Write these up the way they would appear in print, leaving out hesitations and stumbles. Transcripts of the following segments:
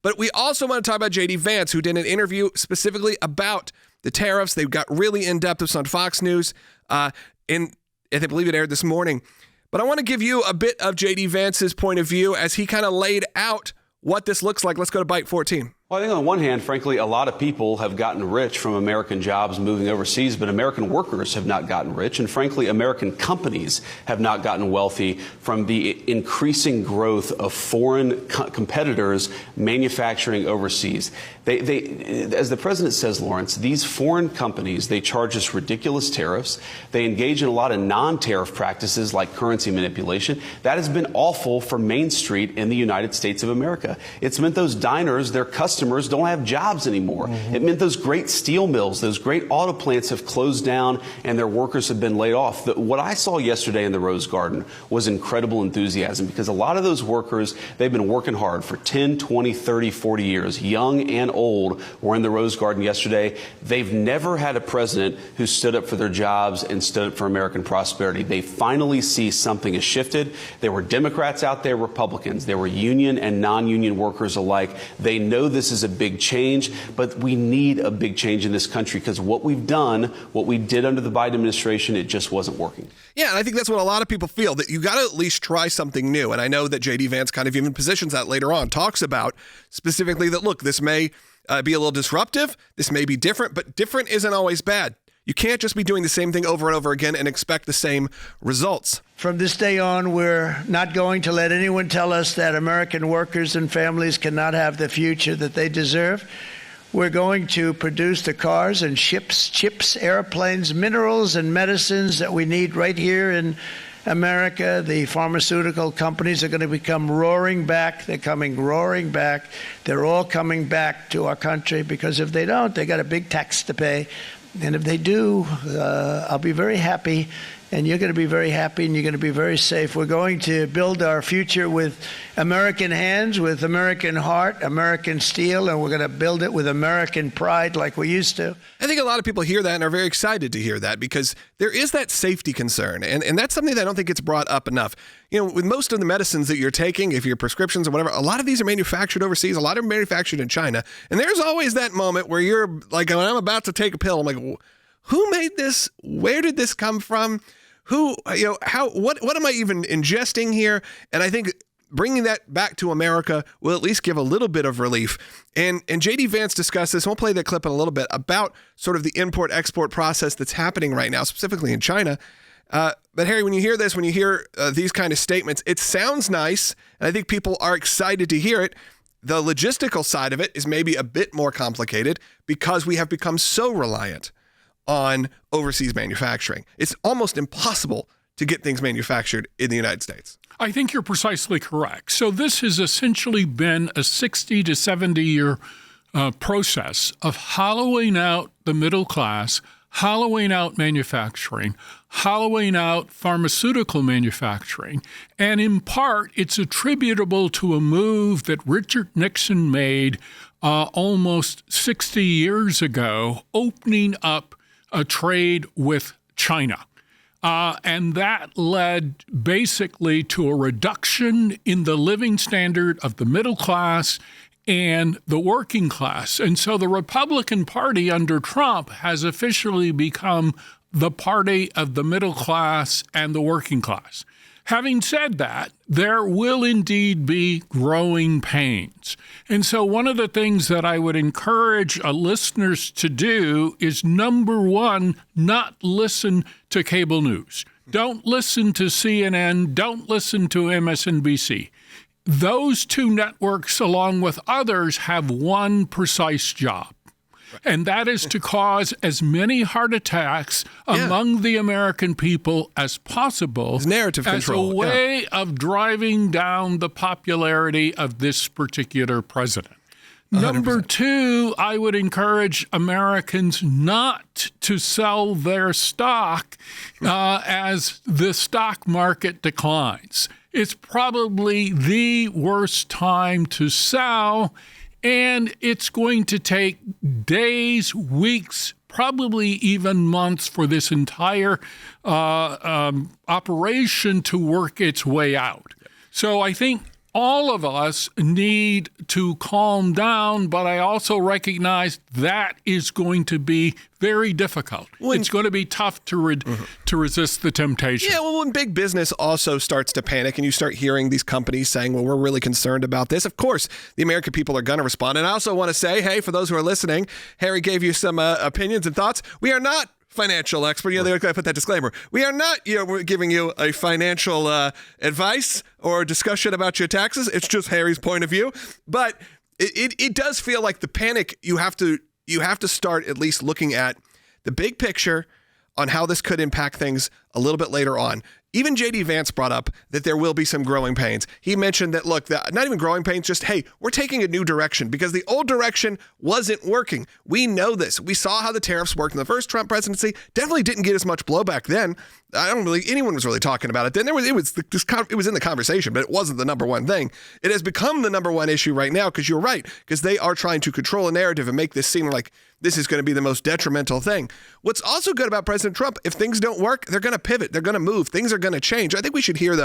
But we also want to talk about J.D. Vance, who did an interview specifically about the tariffs. They got really in-depth. This on Fox News, and I believe it aired this morning. But I want to give you a bit of J.D. Vance's point of view as he kind of laid out what this looks like. Let's go to Bite 14. Well, I think on the one hand, frankly, a lot of people have gotten rich from American jobs moving overseas, but American workers have not gotten rich. And frankly, American companies have not gotten wealthy from the increasing growth of foreign competitors manufacturing overseas. As the president says, Lawrence, these foreign companies, they charge us ridiculous tariffs. They engage in a lot of non-tariff practices like currency manipulation. That has been awful for Main Street in the United States of America. It's meant those diners, their customers don't have jobs anymore. It meant those great steel mills, those great auto plants have closed down and their workers have been laid off. What I saw yesterday in the Rose Garden was incredible enthusiasm because a lot of those workers, they've been working hard for 10, 20, 30, 40 years, young and old, were in the Rose Garden yesterday. They've never had a president who stood up for their jobs and stood up for American prosperity. They finally see something has shifted. There were Democrats out there, Republicans. There were union and non-union workers alike. They know this is a big change, but we need a big change in this country because what we've done, what we did under the Biden administration, it just wasn't working. Yeah, and I think that's what a lot of people feel, that you got to at least try something new. And I know that J.D. Vance kind of even positions that later on, talks about specifically that, look, this may be a little disruptive, this may be different, but different isn't always bad. You can't just be doing the same thing over and over again and expect the same results. From this day on, we're not going to let anyone tell us that American workers and families cannot have the future that they deserve. We're going to produce the cars and ships, chips, airplanes, minerals, and medicines that we need right here in America. The pharmaceutical companies are going to become roaring back. They're coming roaring back. They're all coming back to our country because if they don't, they got a big tax to pay. And if they do, I'll be very happy, and you're going to be very happy, and you're going to be very safe. We're going to build our future with American hands, with American heart, American steel, and we're going to build it with American pride like we used to. I think a lot of people hear that and are very excited to hear that because there is that safety concern, and that's something that I don't think gets brought up enough. You know, with most of the medicines that you're taking, if your prescriptions or whatever, a lot of these are manufactured overseas. A lot of them are manufactured in China. And there's always that moment where you're like, when I'm about to take a pill, I'm like, who made this? Where did this come from? Who, what am I even ingesting here? And I think bringing that back to America will at least give a little bit of relief. And J.D. Vance discussed this. We'll play that clip in a little bit about sort of the import-export process that's happening right now, specifically in China. But Harry, when you hear this, when you hear these kind of statements, it sounds nice, and I think people are excited to hear it. The logistical side of it is maybe a bit more complicated because we have become so reliant on overseas manufacturing. It's almost impossible to get things manufactured in the United States. I think you're precisely correct. So this has essentially been a 60 to 70 year process of hollowing out the middle class, hollowing out manufacturing, hollowing out pharmaceutical manufacturing. And in part, it's attributable to a move that Richard Nixon made almost 60 years ago, opening up a trade with China. And that led basically to a reduction in the living standard of the middle class and the working class. And so the Republican Party under Trump has officially become the party of the middle class and the working class. Having said that, there will indeed be growing pains. And so one of the things that I would encourage listeners to do is, number one, not listen to cable news. Don't listen to CNN. Don't listen to MSNBC. Those two networks, along with others, have one precise job. And that is to cause as many heart attacks among the American people as possible. It's narrative control. As a way of driving down the popularity of this particular president. 100%. Number two, I would encourage Americans not to sell their stock as the stock market declines. It's probably the worst time to sell. And it's going to take days, weeks, probably even months for this entire operation to work its way out. So I think all of us need to calm down, but I also recognize that is going to be very difficult. It's going to be tough to resist the temptation. Yeah, well, when big business also starts to panic and you start hearing these companies saying, well, we're really concerned about this, of course, the American people are going to respond. And I also want to say, hey, for those who are listening, Harry gave you some opinions and thoughts. We are not financial expert. They put that disclaimer. We are not, we're giving you a financial advice or discussion about your taxes. It's just Harry's point of view. But it does feel like the panic. You have to start at least looking at the big picture on how this could impact things a little bit later on. Even J.D. Vance brought up that there will be some growing pains. He mentioned that, look, not even growing pains, just, hey, we're taking a new direction because the old direction wasn't working. We know this. We saw how the tariffs worked in the first Trump presidency. Definitely didn't get as much blowback then. Anyone was really talking about it then. It was in the conversation, but it wasn't the number one thing. It has become the number one issue right now because you're right, because they are trying to control a narrative and make this seem like this is going to be the most detrimental thing. What's also good about President Trump, if things don't work, they're going to pivot. They're going to move. Things are going to change. I think we should hear,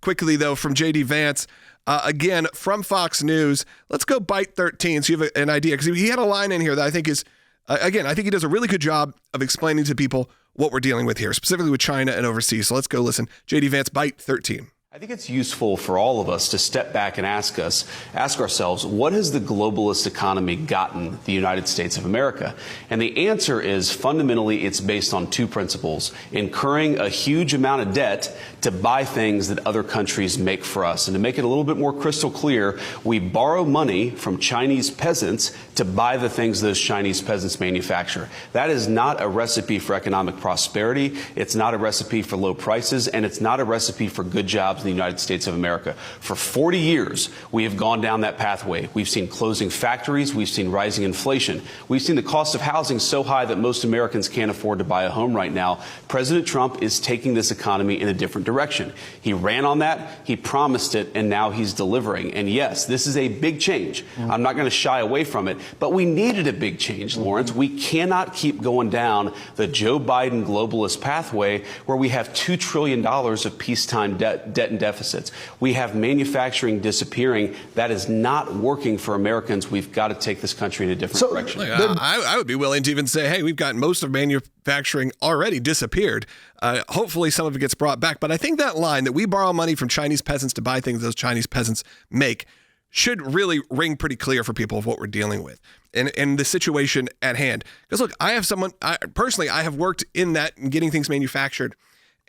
quickly, from J.D. Vance, again, from Fox News. Let's go bite 13 so you have an idea, because he had a line in here that I think is, I think he does a really good job of explaining to people what we're dealing with here, specifically with China and overseas. So let's go listen. J.D. Vance, bite 13. I think it's useful for all of us to step back and ask ourselves, what has the globalist economy gotten the United States of America? And the answer is fundamentally it's based on two principles: incurring a huge amount of debt to buy things that other countries make for us. And to make it a little bit more crystal clear, we borrow money from Chinese peasants to buy the things those Chinese peasants manufacture. That is not a recipe for economic prosperity. It's not a recipe for low prices, and it's not a recipe for good jobs in the United States of America. For 40 years, we have gone down that pathway. We've seen closing factories. We've seen rising inflation. We've seen the cost of housing so high that most Americans can't afford to buy a home right now. President Trump is taking this economy in a different direction. He ran on that. He promised it, and now he's delivering. And yes, this is a big change. I'm not going to shy away from it, but we needed a big change, Lawrence. We cannot keep going down the Joe Biden globalist pathway where we have $2 trillion of peacetime debt and deficits. We have manufacturing disappearing. That is not working for Americans. We've got to take this country in a different direction. I would be willing to even say, hey, we've got most of manufacturing already disappeared. Hopefully some of it gets brought back. But I think that line that we borrow money from Chinese peasants to buy things those Chinese peasants make should really ring pretty clear for people of what we're dealing with and the situation at hand. Because look, I have worked in that and getting things manufactured.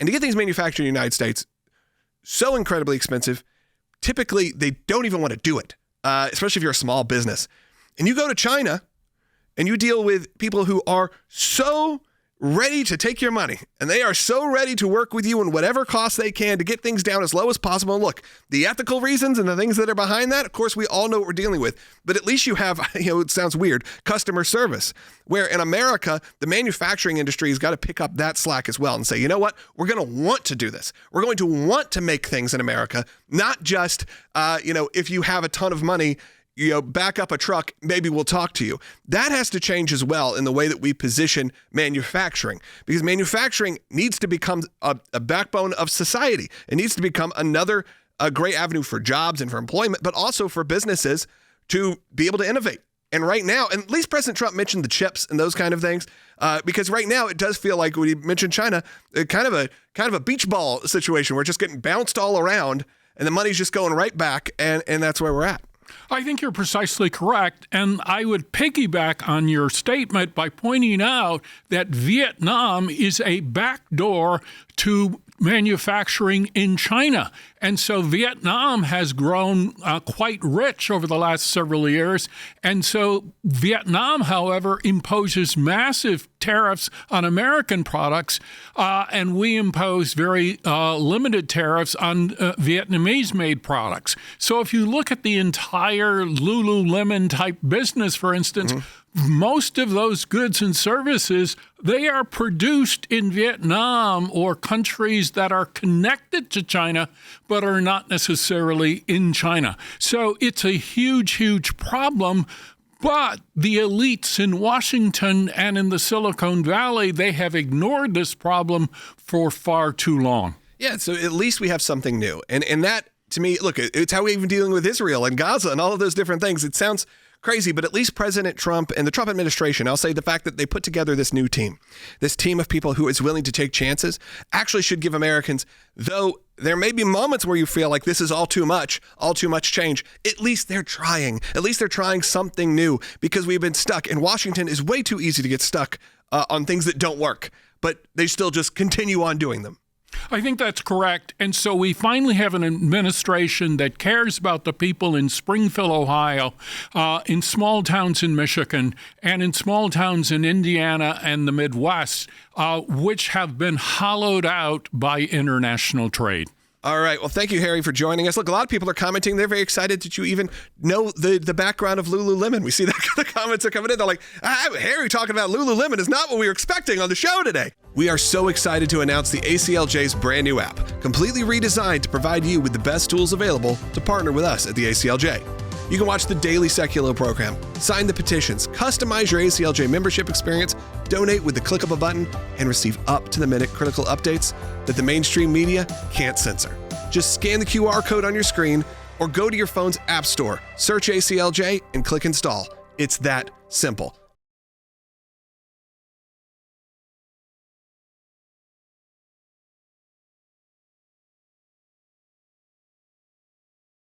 And to get things manufactured in the United States, so incredibly expensive. Typically, they don't even want to do it, especially if you're a small business. And you go to China and you deal with people who are so ready to take your money, and they are so ready to work with you in whatever cost they can to get things down as low as possible. And look, the ethical reasons and the things that are behind that, of course, we all know what we're dealing with. But at least you have, it sounds weird, customer service, where in America, the manufacturing industry has got to pick up that slack as well and say, you know what, we're going to want to do this. We're going to want to make things in America, not just, if you have a ton of money, back up a truck, maybe we'll talk to you. That has to change as well in the way that we position manufacturing, because manufacturing needs to become a backbone of society. It needs to become another great avenue for jobs and for employment, but also for businesses to be able to innovate. And right now, and at least President Trump mentioned the chips and those kind of things, because right now it does feel like when he mentioned China, kind of a beach ball situation where it's just getting bounced all around and the money's just going right back, and that's where we're at. I think you're precisely correct, and I would piggyback on your statement by pointing out that Vietnam is a backdoor to manufacturing in China. And so Vietnam has grown quite rich over the last several years. And so Vietnam, however, imposes massive tariffs on American products, and we impose very limited tariffs on Vietnamese-made products. So if you look at the entire Lululemon type business, for instance, most of those goods and services, they are produced in Vietnam or countries that are connected to China, but are not necessarily in China. So it's a huge, huge problem. But the elites in Washington and in the Silicon Valley, they have ignored this problem for far too long. Yeah, so at least we have something new. And that to me, look, it's how we're even dealing with Israel and Gaza and all of those different things. It sounds crazy, but at least President Trump and the Trump administration, I'll say the fact that they put together this new team, this team of people who is willing to take chances, actually should give Americans, though there may be moments where you feel like this is all too much change, at least they're trying. At least they're trying something new, because we've been stuck. And Washington is way too easy to get stuck on things that don't work, but they still just continue on doing them. I think that's correct. And so we finally have an administration that cares about the people in Springfield, Ohio, in small towns in Michigan, and in small towns in Indiana and the Midwest, which have been hollowed out by international trade. All right. Well, thank you, Harry, for joining us. Look, a lot of people are commenting. They're very excited that you even know the background of Lululemon. We see that the comments are coming in. They're like, Harry talking about Lululemon is not what we were expecting on the show today. We are so excited to announce the ACLJ's brand new app, completely redesigned to provide you with the best tools available to partner with us at the ACLJ. You can watch the daily Seculo program, sign the petitions, customize your ACLJ membership experience, donate with the click of a button, and receive up-to-the-minute critical updates that the mainstream media can't censor. Just scan the QR code on your screen or go to your phone's app store, search ACLJ, and click install. It's that simple.